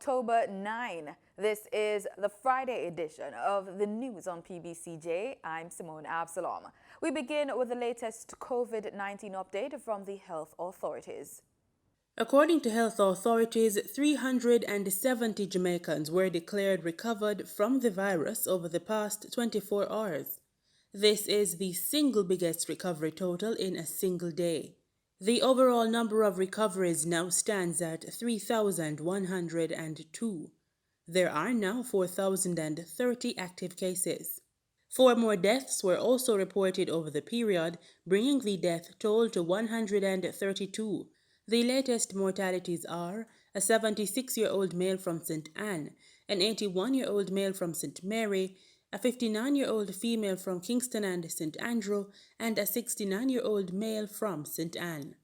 October 9. This is the Friday edition of the news on PBCJ. I'm Simone Absalom. We begin with the latest COVID-19 update from the health authorities. According to health authorities, 370 Jamaicans were declared recovered from the virus over the past 24 hours. This is the single biggest recovery total in a single day. The overall number of recoveries now stands at 3,102. There are now 4,030 active cases. 4 more deaths were also reported over the period, bringing the death toll to 132. The latest mortalities are a 76-year-old male from St. Anne, an 81-year-old male from St. Mary, a 59-year-old female from Kingston and St. Andrew, and a 69-year-old male from St. Anne.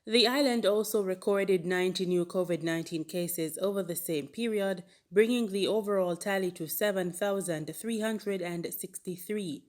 The island also recorded 90 new COVID-19 cases over the same period, bringing the overall tally to 7,363.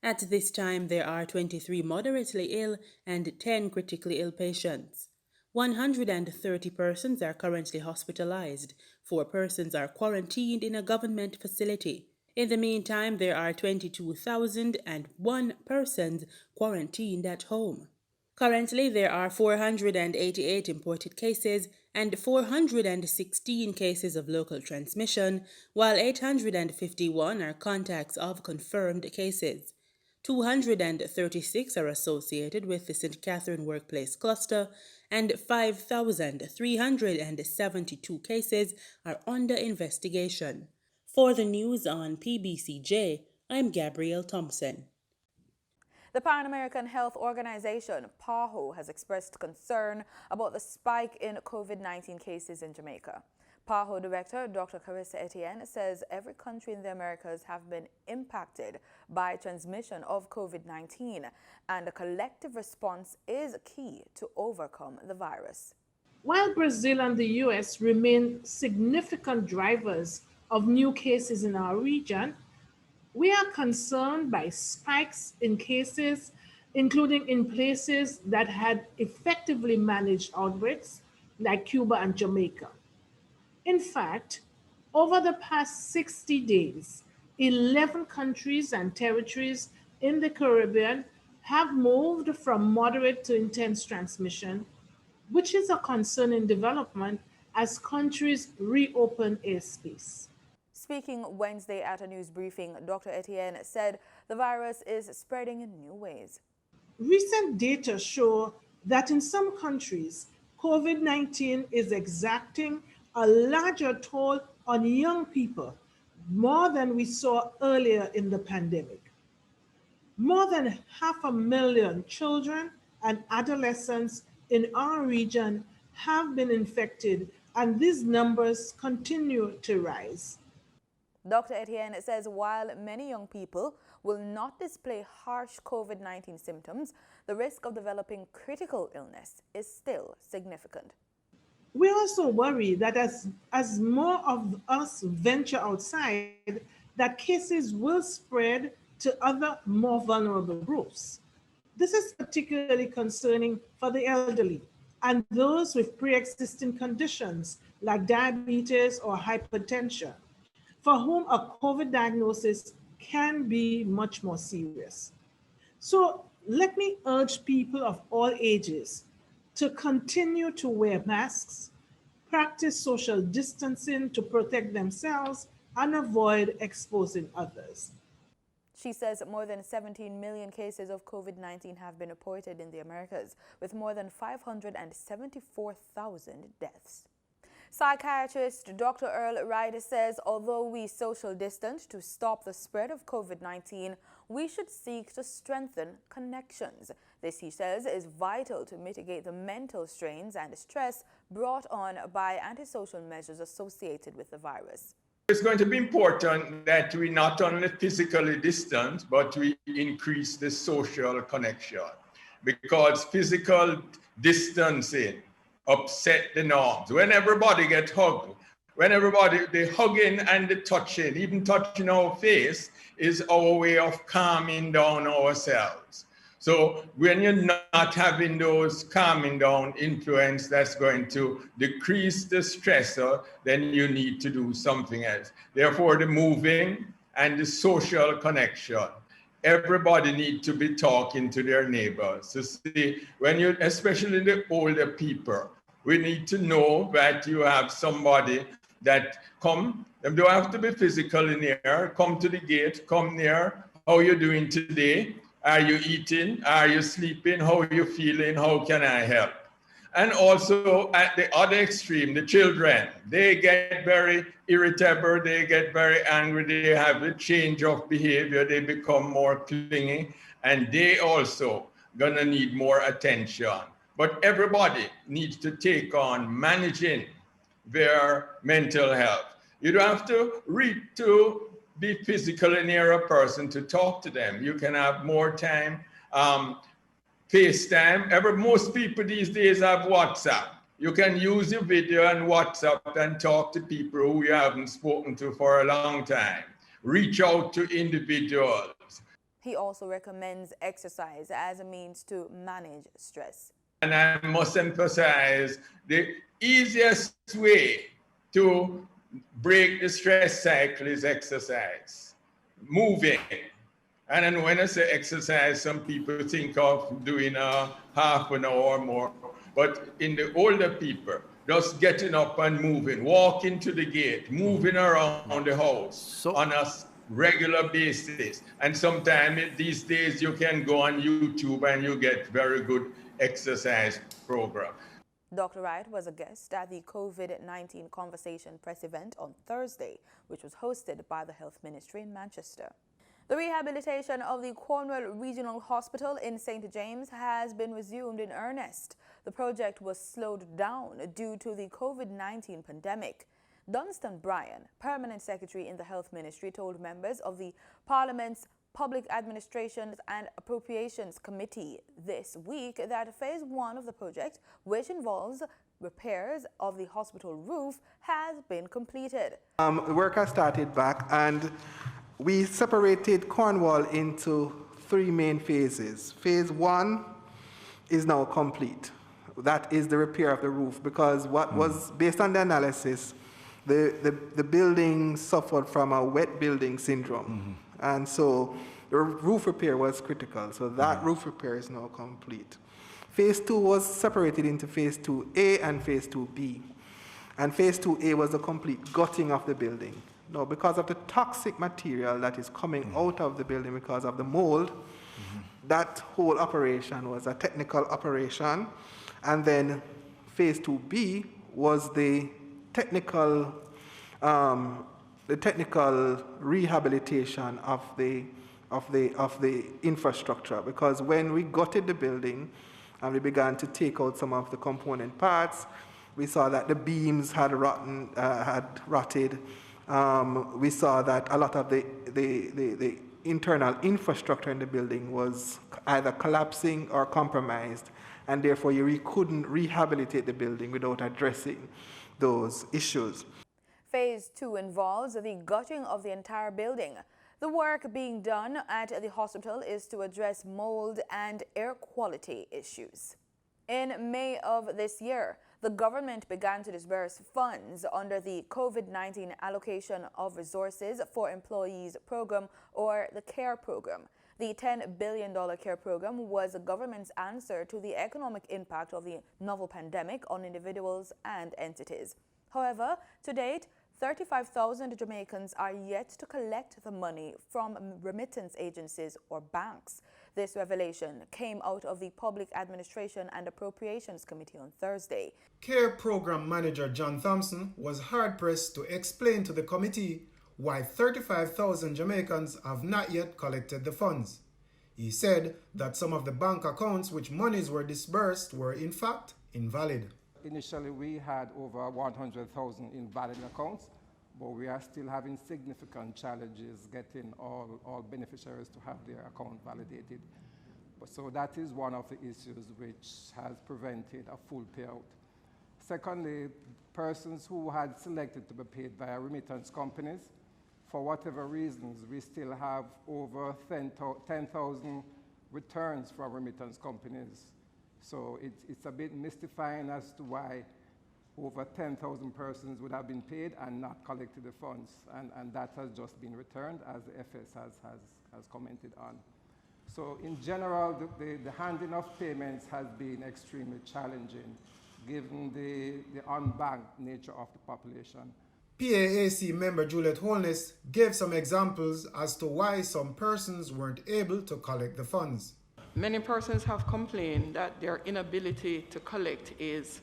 At this time, there are 23 moderately ill and 10 critically ill patients. 130 persons are currently hospitalized. 4 persons are quarantined in a government facility. In the meantime, there are 22,001 persons quarantined at home. Currently, there are 488 imported cases and 416 cases of local transmission, while 851 are contacts of confirmed cases. 236 are associated with the St. Catherine Workplace Cluster, and 5,372 cases are under investigation. For the news on PBCJ, I'm Gabrielle Thompson. The Pan-American Health Organization, PAHO, has expressed concern about the spike in COVID-19 cases in Jamaica. PAHO Director Dr. Carissa Etienne says every country in the Americas have been impacted by transmission of COVID-19, and a collective response is key to overcome the virus. While Brazil and the US remain significant drivers of new cases in our region, we are concerned by spikes in cases, including in places that had effectively managed outbreaks, like Cuba and Jamaica. In fact, over the past 60 days, 11 countries and territories in the Caribbean have moved from moderate to intense transmission, which is a concerning development as countries reopen airspace. Speaking Wednesday at a news briefing, Dr. Etienne said the virus is spreading in new ways. Recent data show that in some countries, COVID-19 is exacting a larger toll on young people, more than we saw earlier in the pandemic. More than 500,000 children and adolescents in our region have been infected, and these numbers continue to rise. Dr. Etienne says while many young people will not display harsh COVID-19 symptoms, the risk of developing critical illness is still significant. We also worry that as more of us venture outside, that cases will spread to other more vulnerable groups. This is particularly concerning for the elderly and those with pre-existing conditions like diabetes or hypertension, for whom a COVID diagnosis can be much more serious. So let me urge people of all ages to continue to wear masks, practice social distancing to protect themselves, and avoid exposing others. She says more than 17 million cases of COVID-19 have been reported in the Americas, with more than 574,000 deaths. Psychiatrist Dr. Earl Ryder says although we social distance to stop the spread of COVID-19, we should seek to strengthen connections. This, he says, is vital to mitigate the mental strains and stress brought on by antisocial measures associated with the virus. It's going to be important that we not only physically distance, but we increase the social connection, because physical distancing upset the norms. When everybody gets hugged, when everybody, the hugging and the touching, even touching our face, is our way of calming down ourselves. So when you're not having those calming down influence that's going to decrease the stressor, then you need to do something else. Therefore, the moving and the social connection. Everybody needs to be talking to their neighbors. So see, when you, especially the older people, we need to know that you have somebody that come, they don't have to be physically near, come to the gate, come near, how you doing today? Are you eating? Are you sleeping? How are you feeling? How can I help? And also at the other extreme, the children, they get very irritable, they get very angry, they have a change of behavior, they become more clingy, and they also gonna need more attention. But everybody needs to take on managing their mental health. You don't have to be physically near a person to talk to them. You can have more time, FaceTime. Most people these days have WhatsApp. You can use your video and WhatsApp and talk to people who you haven't spoken to for a long time. Reach out to individuals. He also recommends exercise as a means to manage stress. And I must emphasize the easiest way to break the stress cycle is exercise, moving. And then when I say exercise, some people think of doing a half an hour or more. But in the older people, just getting up and moving, walking to the gate, moving around the house on a regular basis. And sometimes these days you can go on YouTube and you get very good exercise program. Dr. Wright was a guest at the COVID-19 Conversation press event on Thursday, which was hosted by the Health Ministry in Manchester. The rehabilitation of the Cornwall Regional Hospital in St. James has been resumed in earnest. The project was slowed down due to the COVID-19 pandemic. Dunstan Bryan, Permanent Secretary in the Health Ministry, told members of the Parliament's Public Administrations and Appropriations Committee this week that Phase 1 of the project, which involves repairs of the hospital roof, has been completed. The work has started back, and we separated Cornwall into 3 main phases. Phase 1 is now complete. That is the repair of the roof, because what was based on the analysis, the building suffered from a wet building syndrome. And so the roof repair was critical. So that roof repair is now complete. Phase 2 was separated into Phase 2A and Phase 2B. And Phase 2A was the complete gutting of the building. Now, because of the toxic material that is coming out of the building because of the mold, that whole operation was a technical operation. And then Phase 2B was the technical rehabilitation of the infrastructure, because when we gutted the building and we began to take out some of the component parts, we saw that the beams had rotted. We saw that a lot of the internal infrastructure in the building was either collapsing or compromised, and therefore you couldn't rehabilitate the building without addressing those issues. Phase 2 involves the gutting of the entire building. The work being done at the hospital is to address mold and air quality issues. In May of this year, the government began to disburse funds under the COVID-19 Allocation of Resources for Employees Program, or the CARE program. The $10 billion CARE program was the government's answer to the economic impact of the novel pandemic on individuals and entities. However, to date, 35,000 Jamaicans are yet to collect the money from remittance agencies or banks. This revelation came out of the Public Administration and Appropriations Committee on Thursday. CARE Program Manager John Thompson was hard-pressed to explain to the committee why 35,000 Jamaicans have not yet collected the funds. He said that some of the bank accounts which monies were disbursed were in fact invalid. Initially, we had over 100,000 invalid accounts, but we are still having significant challenges getting all beneficiaries to have their account validated. So that is one of the issues which has prevented a full payout. Secondly, persons who had selected to be paid via remittance companies, for whatever reasons, we still have over 10,000 returns from remittance companies. So it's a bit mystifying as to why over 10,000 persons would have been paid and not collected the funds, and that has just been returned, as the FS has commented on. So in general, the handling of payments has been extremely challenging, given the unbanked nature of the population. PAHC member Juliet Holness gave some examples as to why some persons weren't able to collect the funds. Many persons have complained that their inability to collect is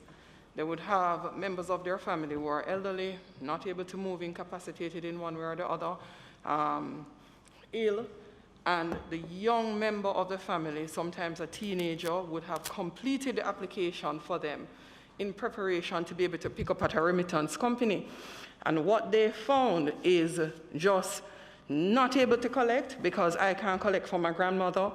they would have members of their family who are elderly, not able to move, incapacitated in one way or the other, ill, and the young member of the family, sometimes a teenager, would have completed the application for them in preparation to be able to pick up at a remittance company. And what they found is just not able to collect because I can't collect for my grandmother.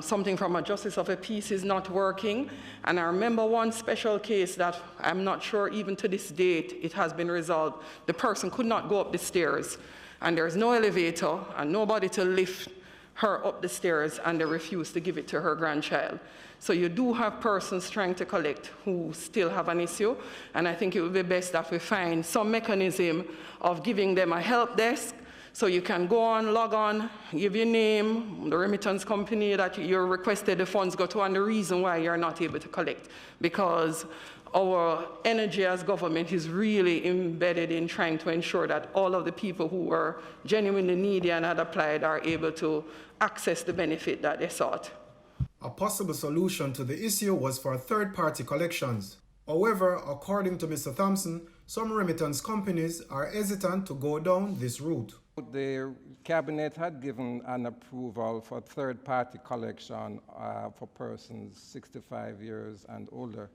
Something from a justice of a peace is not working. And I remember one special case that I'm not sure even to this date it has been resolved. The person could not go up the stairs and there's no elevator and nobody to lift her up the stairs, and they refused to give it to her grandchild. So you do have persons trying to collect who still have an issue, and I think it would be best that we find some mechanism of giving them a help desk so you can go on, log on, give your name, the remittance company that you're requested the funds go to, and the reason why you're not able to collect. Because our energy as government is really embedded in trying to ensure that all of the people who were genuinely needy and had applied are able to access the benefit that they sought. A possible solution to the issue was for third-party collections. However, according to Mr. Thompson, some remittance companies are hesitant to go down this route. The Cabinet had given an approval for third-party collection for persons 65 years and older.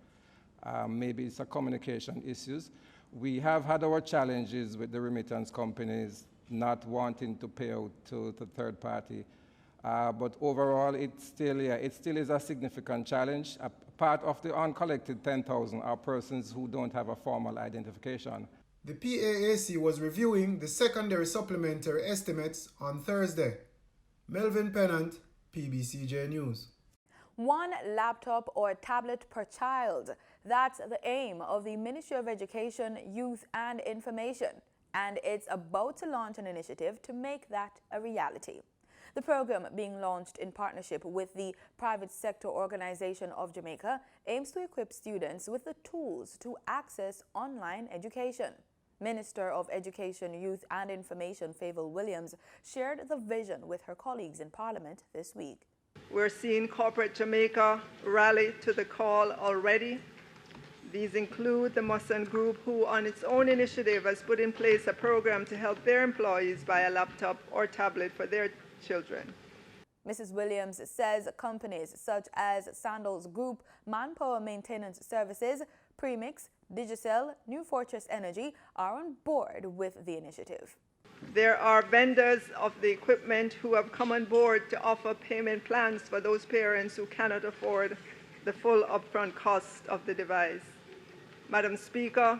Maybe it's a communication issues. We have had our challenges with the remittance companies not wanting to pay out to the third party. But overall, it still is a significant challenge. A part of the uncollected 10,000 are persons who don't have a formal identification. The PAHC was reviewing the secondary supplementary estimates on Thursday. Melvin Pennant, PBCJ News. 1 laptop or tablet per child. That's the aim of the Ministry of Education, Youth and Information, and it's about to launch an initiative to make that a reality. The program, being launched in partnership with the private sector organization of Jamaica, aims to equip students with the tools to access online education. Minister of Education, Youth and Information, Favour Williams, shared the vision with her colleagues in Parliament this week. We're seeing corporate Jamaica rally to the call already. These include the Musson Group, who on its own initiative has put in place a program to help their employees buy a laptop or tablet for their children. Mrs. Williams says companies such as Sandals Group, Manpower Maintenance Services, Premix, Digicel, New Fortress Energy are on board with the initiative. There are vendors of the equipment who have come on board to offer payment plans for those parents who cannot afford the full upfront cost of the device. Madam Speaker,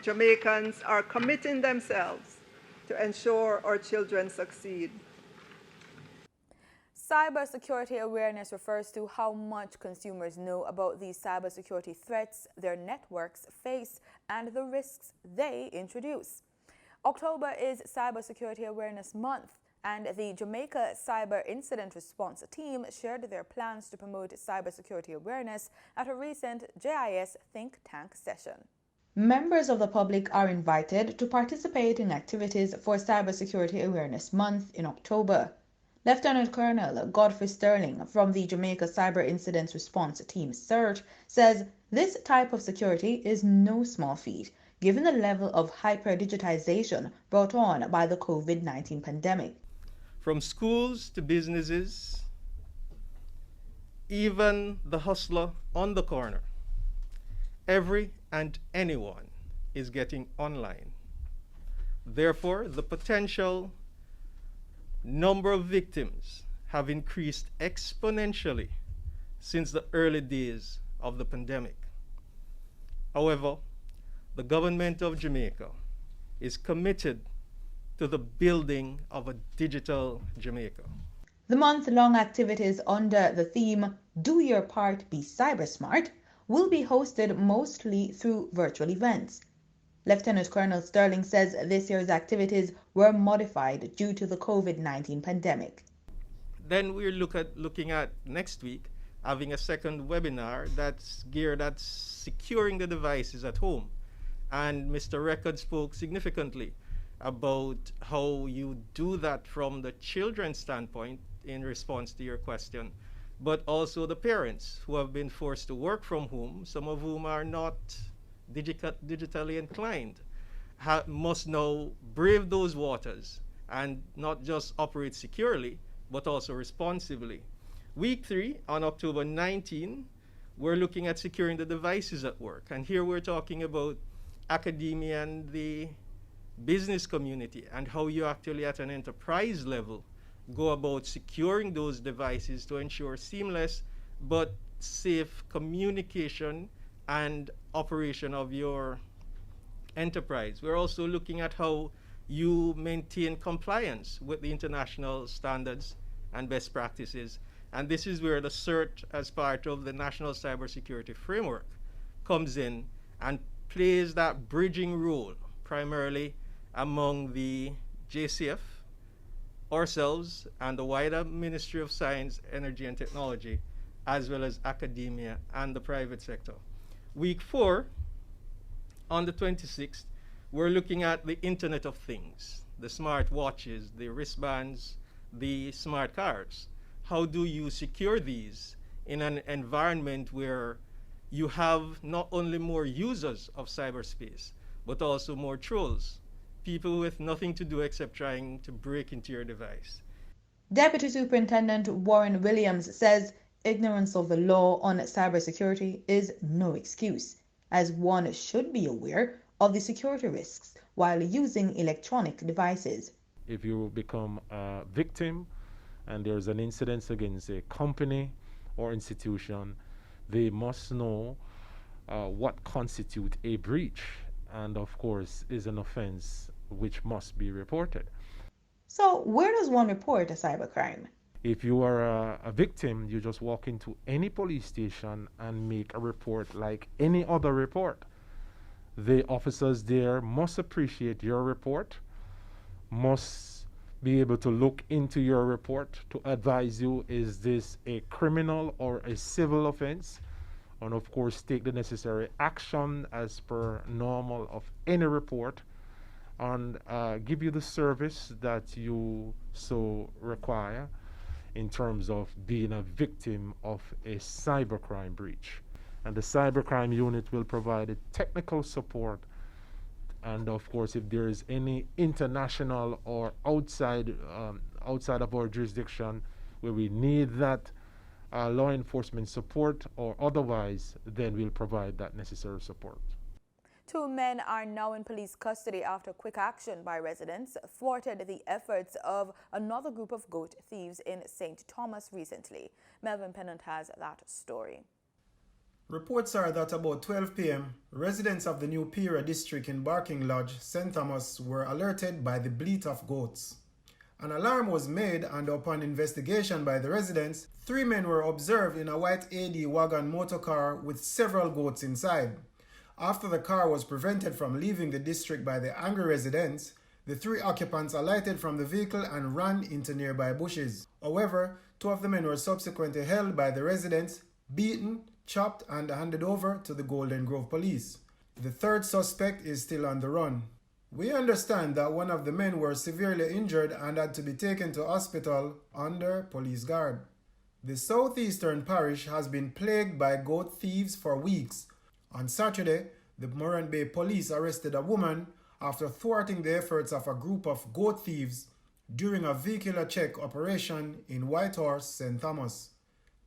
Jamaicans are committing themselves to ensure our children succeed. Cybersecurity awareness refers to how much consumers know about these cybersecurity threats their networks face and the risks they introduce. October is Cybersecurity Awareness Month, and the Jamaica Cyber Incident Response Team shared their plans to promote cybersecurity awareness at a recent JIS think tank session. Members of the public are invited to participate in activities for Cybersecurity Awareness Month in October. Lieutenant Colonel Godfrey Sterling from the Jamaica Cyber Incident Response Team CERT says this type of security is no small feat, given the level of hyper-digitization brought on by the COVID-19 pandemic. From schools to businesses, even the hustler on the corner, every and anyone is getting online. Therefore, the potential number of victims have increased exponentially since the early days of the pandemic. However, the government of Jamaica is committed to the building of a digital Jamaica. The month-long activities under the theme Do Your Part, Be Cyber Smart will be hosted mostly through virtual events. Lieutenant Colonel Sterling says this year's activities were modified due to the COVID-19 pandemic. Then we're looking at next week having a second webinar that's geared at securing the devices at home. And Mr. Record spoke significantly about how you do that from the children's standpoint in response to your question, but also the parents who have been forced to work from home, some of whom are not digitally inclined, must now brave those waters and not just operate securely, but also responsibly. Week 3, on October 19, we're looking at securing the devices at work. And here we're talking about academia and the business community and how you actually at an enterprise level go about securing those devices to ensure seamless but safe communication and operation of your enterprise. We're also looking at how you maintain compliance with the international standards and best practices. And this is where the CERT, as part of the National Cybersecurity Framework, comes in and plays that bridging role, primarily among the JCF, ourselves, and the wider Ministry of Science, Energy and Technology, as well as academia and the private sector. Week 4, on the 26th, we're looking at the Internet of Things, the smart watches, the wristbands, the smart cars. How do you secure these in an environment where you have not only more users of cyberspace, but also more trolls, people with nothing to do except trying to break into your device? Deputy Superintendent Warren Williams says ignorance of the law on cybersecurity is no excuse, as one should be aware of the security risks while using electronic devices. If you become a victim and there's an incident against a company or institution, they must know what constitutes a breach, and of course is an offense which must be reported. So where does one report a cybercrime? If you are a victim, you just walk into any police station and make a report like any other report. The officers there must appreciate your report, must be able to look into your report to advise you, is this a criminal or a civil offense? And of course, take the necessary action as per normal of any report, and give you the service that you so require in terms of being a victim of a cybercrime breach. And the cybercrime unit will provide technical support. And of course, if there is any international or outside of our jurisdiction where we need that law enforcement support or otherwise, then we'll provide that necessary support. 2 men are now in police custody after quick action by residents thwarted the efforts of another group of goat thieves in St. Thomas recently. Melvin Pennant has that story. Reports are that about 12 p.m., residents of the New Pira district in Barking Lodge, St. Thomas, were alerted by the bleat of goats. An alarm was made, and upon investigation by the residents, 3 men were observed in a white AD wagon motor car with several goats inside. After the car was prevented from leaving the district by the angry residents, the 3 occupants alighted from the vehicle and ran into nearby bushes. However, 2 of the men were subsequently held by the residents, beaten, chopped, and handed over to the Golden Grove police. The 3rd suspect is still on the run. We understand that one of the men were severely injured and had to be taken to hospital under police guard. The southeastern parish has been plagued by goat thieves for weeks. On Saturday, the Morant Bay police arrested a woman after thwarting the efforts of a group of goat thieves during a vehicular check operation in Whitehorse, St. Thomas.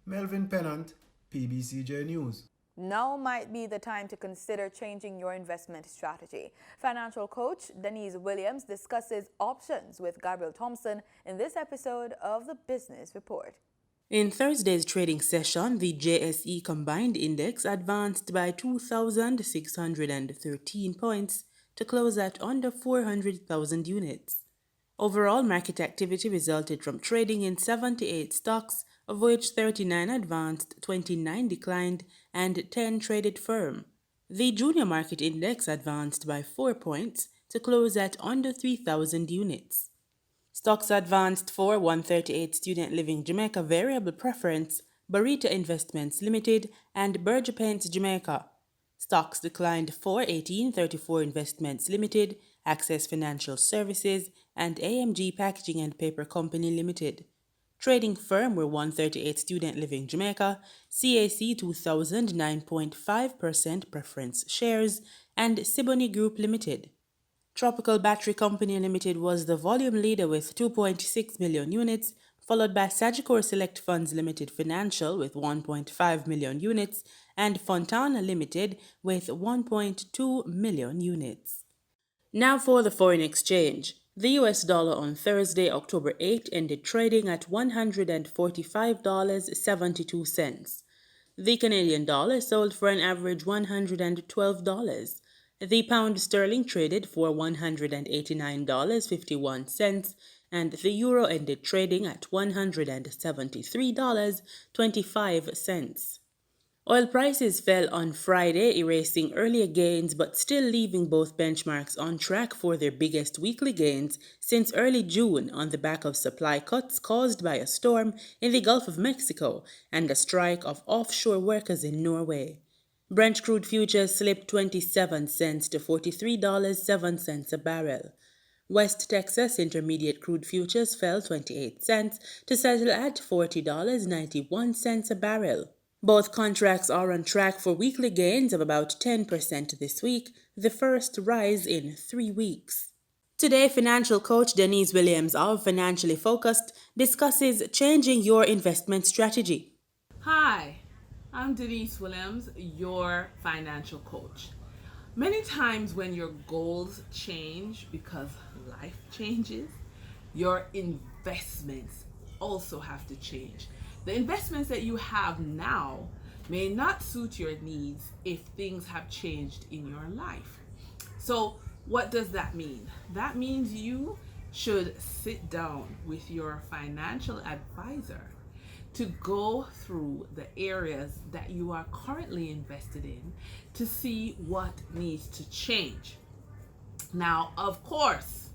Melvin Pennant, PBCJ News. Now might be the time to consider changing your investment strategy. Financial coach Denise Williams discusses options with Gabriel Thompson in this episode of the Business Report. In Thursday's trading session, the JSE Combined Index advanced by 2,613 points to close at under 400,000 units. Overall market activity resulted from trading in 78 stocks, of which 39 advanced, 29 declined, and 10 traded firm. The junior market index advanced by 4 points to close at under 3,000 units. Stocks advanced for 138 Student Living Jamaica Variable Preference, Barita Investments Limited, and Burger Paints Jamaica. Stocks declined for 1834 Investments Limited, Access Financial Services, and AMG Packaging and Paper Company Limited. Trading firm were 138 Student Living Jamaica, CAC 2000 9.5% preference shares, and Siboney Group Limited. Tropical Battery Company Limited was the volume leader with 2.6 million units, followed by Sagicor Select Funds Limited Financial with 1.5 million units, and Fontana Limited with 1.2 million units. Now for the foreign exchange. The US dollar on Thursday, October 8, ended trading at $145.72. The Canadian dollar sold for an average $112. The pound sterling traded for $189.51, and the euro ended trading at $173.25. Oil prices fell on Friday, erasing earlier gains but still leaving both benchmarks on track for their biggest weekly gains since early June on the back of supply cuts caused by a storm in the Gulf of Mexico and a strike of offshore workers in Norway. Brent crude futures slipped 27 cents to $43.07 a barrel. West Texas Intermediate crude futures fell 28 cents to settle at $40.91 a barrel. Both contracts are on track for weekly gains of about 10% this week, the first rise in 3 weeks. Today, financial coach Denise Williams of Financially Focused discusses changing your investment strategy. Hi, I'm Denise Williams, your financial coach. Many times when your goals change because life changes, your investments also have to change. The investments that you have now may not suit your needs if things have changed in your life. So what does that mean? That means you should sit down with your financial advisor to go through the areas that you are currently invested in to see what needs to change. Now, of course,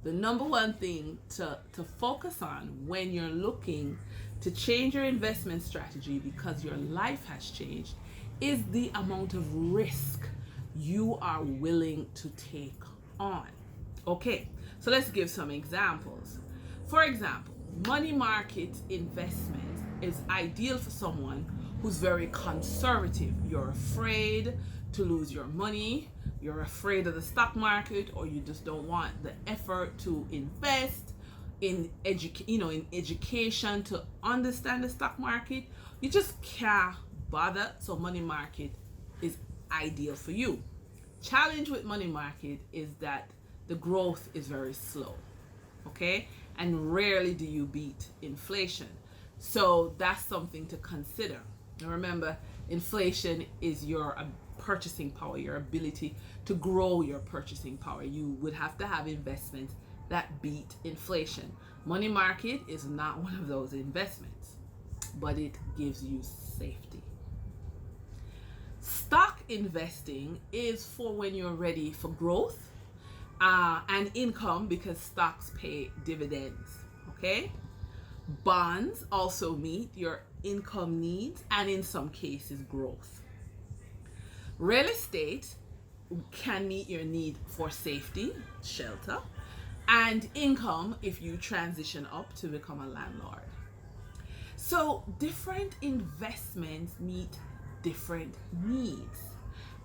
the number one thing to focus on when you're looking to change your investment strategy because your life has changed is the amount of risk you are willing to take on. Okay, so let's give some examples. For example, money market investment is ideal for someone who's very conservative. You're afraid to lose your money, you're afraid of the stock market, or you just don't want the effort to invest in education to understand the stock market. You just can't bother, so money market is ideal for you. Challenge with money market is that the growth is very slow, okay, and rarely do you beat inflation. So that's something to consider. And remember, inflation is your purchasing power, your ability to grow your purchasing power. You would have to have investments that beat inflation. Money market is not one of those investments, but it gives you safety. Stock investing is for when you're ready for growth and income because stocks pay dividends, okay? Bonds also meet your income needs and in some cases growth. Real estate can meet your need for safety, shelter, and income if you transition up to become a landlord. So different investments meet different needs,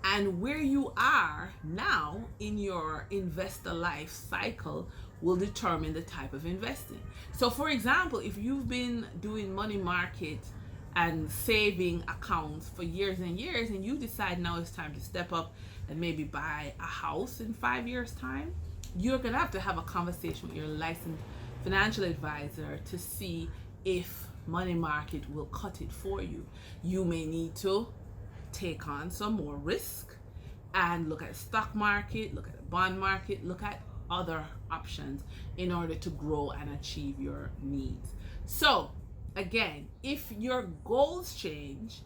and where you are now in your investor life cycle will determine the type of investing. So for example, if you've been doing money market and saving accounts for years and years, and you decide now it's time to step up and maybe buy a house in 5 years time, you're gonna have a conversation with your licensed financial advisor to see if money market will cut it for you. You may need to take on some more risk and look at the stock market, look at the bond market, look at other options in order to grow and achieve your needs. So again, if your goals change,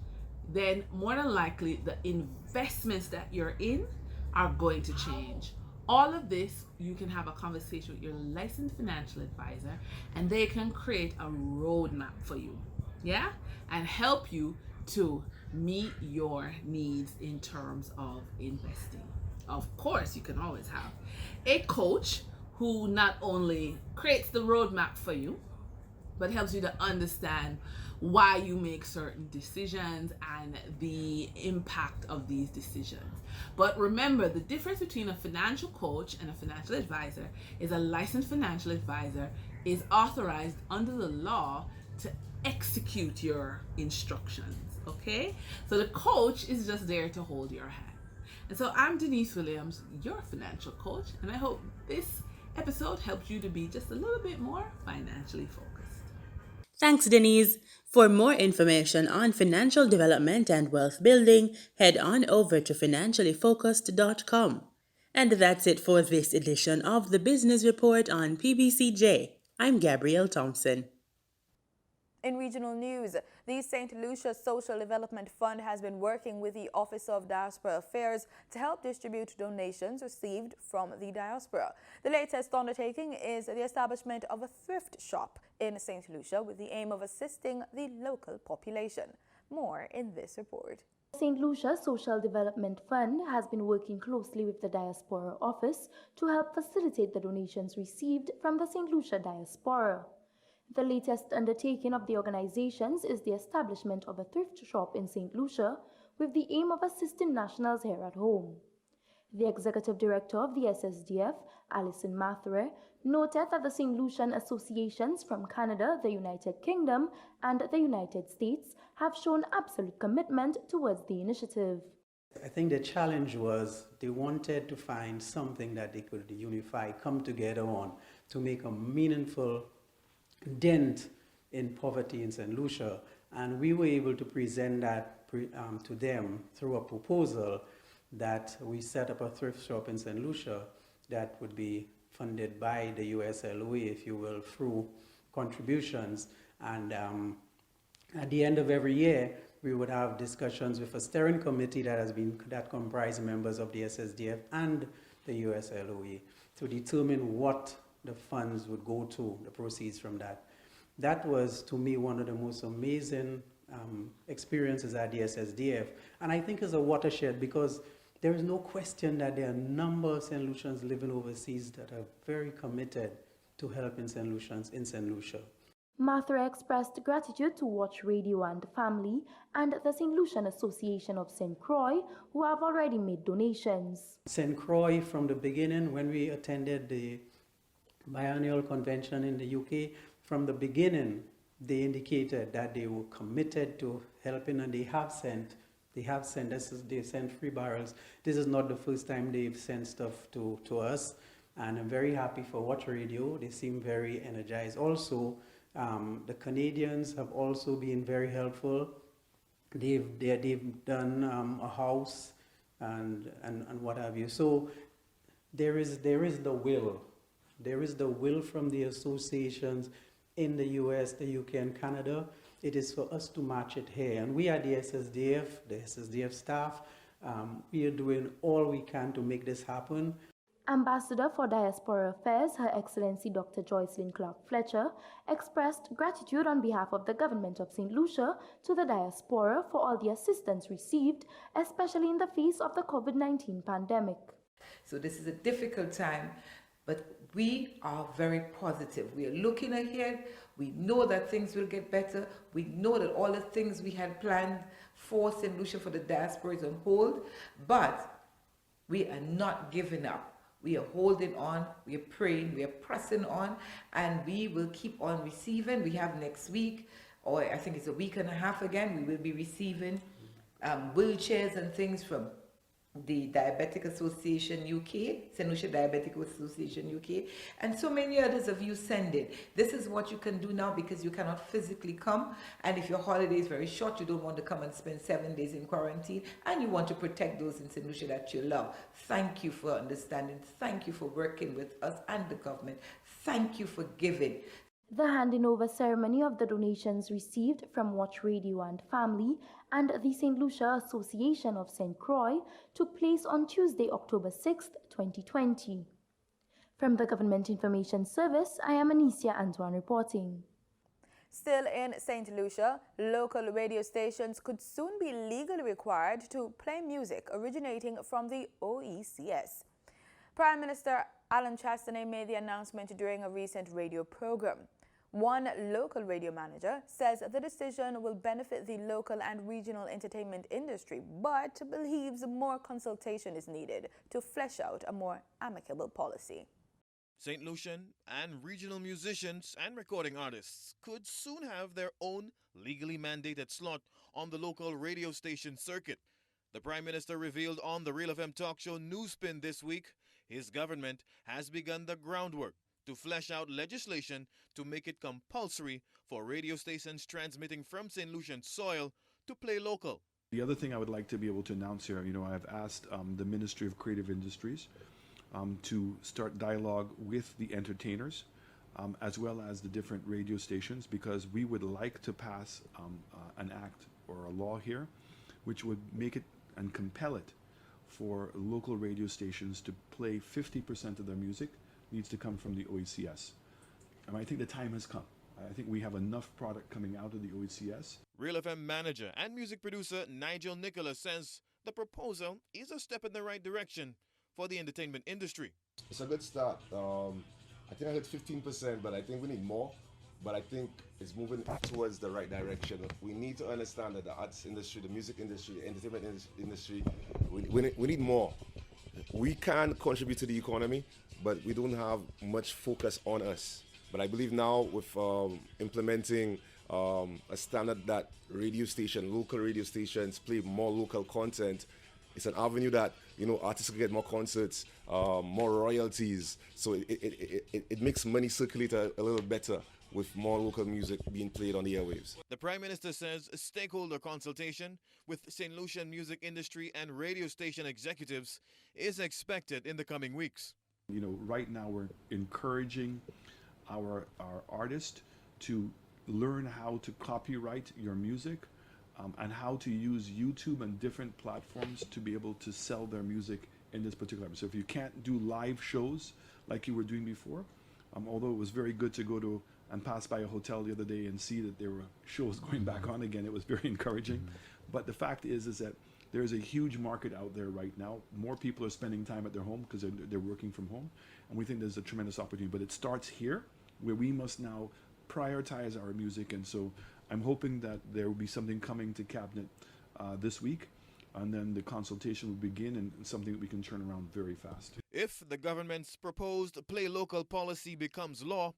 then more than likely the investments that you're in are going to change. All of this, you can have a conversation with your licensed financial advisor and they can create a roadmap for you, yeah, and help you to meet your needs in terms of investing. Of course, you can always have a coach who not only creates the roadmap for you, but helps you to understand why you make certain decisions and the impact of these decisions. But remember, the difference between a financial coach and a financial advisor is a licensed financial advisor is authorized under the law to execute your instructions, okay? So the coach is just there to hold your hand. And so I'm Denise Williams, your financial coach, and I hope this episode helped you to be just a little bit more financially focused. Thanks, Denise. For more information on financial development and wealth building, head on over to financiallyfocused.com. And that's it for this edition of the Business Report on PBCJ. I'm Gabrielle Thompson. In regional news, the St. Lucia Social Development Fund has been working with the Office of Diaspora Affairs to help distribute donations received from the diaspora. The latest undertaking is the establishment of a thrift shop in St. Lucia with the aim of assisting the local population. More in this report. St. Lucia Social Development Fund has been working closely with the Diaspora Office to help facilitate the donations received from the St. Lucia diaspora. The latest undertaking of the organizations is the establishment of a thrift shop in St. Lucia with the aim of assisting nationals here at home. The executive director of the SSDF, Alison Mathre, noted that the St. Lucian associations from Canada, the United Kingdom, and the United States have shown absolute commitment towards the initiative. I think the challenge was they wanted to find something that they could unify, come together on to make a meaningful dent in poverty in St. Lucia, and we were able to present that to them through a proposal that we set up a thrift shop in St. Lucia that would be funded by the USLOA, if you will, through contributions. And at the end of every year, we would have discussions with a steering committee that comprised members of the SSDF and the USLOA to determine what the funds would go to, the proceeds from that. That was, to me, one of the most amazing experiences at the SSDF. And I think it's a watershed because there is no question that there are a number of St. Lucians living overseas that are very committed to helping St. Lucians in St. Lucia. Mathre expressed gratitude to Watch Radio and Family and the St. Lucian Association of St. Croix, who have already made donations. St. Croix, from the beginning, when we attended the biennial convention in the UK, from the beginning, they indicated that they were committed to helping, and they sent free barrels. This is not the first time they've sent stuff to us, and I'm very happy for Watch Radio. They seem very energized. Also, the Canadians have also been very helpful. They've done a house and what have you. So there is the will. There is the will from the associations in the US, the UK, and Canada. It is for us to match it here. And we at the SSDF staff, we are doing all we can to make this happen. Ambassador for Diaspora Affairs, Her Excellency Dr. Joycelyn Clark Fletcher, expressed gratitude on behalf of the government of St. Lucia to the diaspora for all the assistance received, especially in the face of the COVID-19 pandemic. So this is a difficult time, but we are very positive. We are looking ahead. We know that things will get better. We know that all the things we had planned for St. Lucia, for the diaspora, is on hold, but we are not giving up. We are holding on, we are praying, we are pressing on, and we will keep on receiving. We have next week, or I think it's a week and a half again, we will be receiving wheelchairs and things from the Diabetic Association UK, St. Lucia Diabetic Association UK, and so many others of you send it. This is what you can do now because you cannot physically come, and if your holiday is very short, you don't want to come and spend 7 days in quarantine, and you want to protect those in St. Lucia that you love. Thank you for understanding. Thank you for working with us and the government. Thank you for giving. The handing over ceremony of the donations received from Watch Radio and Family and the St. Lucia Association of St. Croix took place on Tuesday, October 6, 2020. From the Government Information Service, I am Anicia Antoine reporting. Still in St. Lucia, local radio stations could soon be legally required to play music originating from the OECS. Prime Minister Alan Chastanet made the announcement during a recent radio program. One local radio manager says the decision will benefit the local and regional entertainment industry, but believes more consultation is needed to flesh out a more amicable policy. St. Lucian and regional musicians and recording artists could soon have their own legally mandated slot on the local radio station circuit. The Prime Minister revealed on the Real FM talk show Newspin this week his government has begun the groundwork to flesh out legislation to make it compulsory for radio stations transmitting from St. Lucian soil to play local. The other thing I would like to be able to announce here, I've asked the Ministry of Creative Industries to start dialogue with the entertainers as well as the different radio stations, because we would like to pass an act or a law here which would make it and compel it for local radio stations to play 50% of their music needs to come from the OECS. And I think the time has come. I think we have enough product coming out of the OECS. Real FM manager and music producer Nigel Nicholas says the proposal is a step in the right direction for the entertainment industry. It's a good start. I think I heard 15%, but I think we need more. But I think it's moving towards the right direction. We need to understand that the arts industry, the music industry, the entertainment industry, we need more. We can contribute to the economy, but we don't have much focus on us. But I believe now with implementing a standard that local radio stations play more local content, it's an avenue that artists can get more concerts, more royalties. So it makes money circulate a little better with more local music being played on the airwaves. The Prime Minister says a stakeholder consultation with St. Lucian music industry and radio station executives is expected in the coming weeks. Right now we're encouraging our artists to learn how to copyright your music and how to use YouTube and different platforms to be able to sell their music in this particular. So if you can't do live shows like you were doing before, although it was very good to go to and pass by a hotel the other day and see that there were shows going back on again, it was very encouraging. But the fact is that there's a huge market out there right now. More people are spending time at their home because they're working from home, and we think there's a tremendous opportunity. But it starts here, where we must now prioritize our music, and so I'm hoping that there will be something coming to Cabinet this week, and then the consultation will begin, and something that we can turn around very fast. If the government's proposed play local policy becomes law,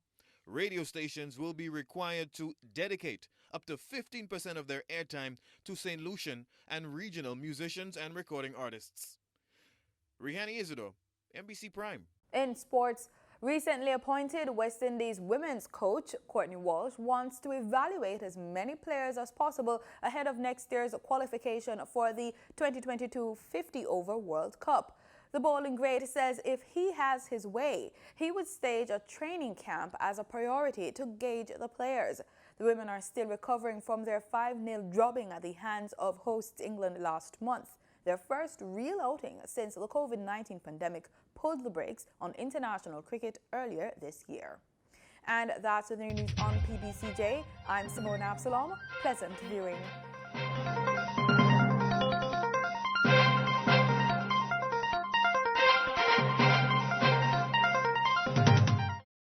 radio stations will be required to dedicate up to 15% of their airtime to St. Lucian and regional musicians and recording artists. Rihani Isidore, NBC Prime. In sports, recently appointed West Indies women's coach Courtney Walsh wants to evaluate as many players as possible ahead of next year's qualification for the 2022 50-over World Cup. The bowling great says if he has his way, he would stage a training camp as a priority to gauge the players. The women are still recovering from their 5-0 drubbing at the hands of hosts England last month, their first real outing since the COVID-19 pandemic pulled the brakes on international cricket earlier this year. And that's the news on PBCJ. I'm Simone Absalom. Pleasant viewing.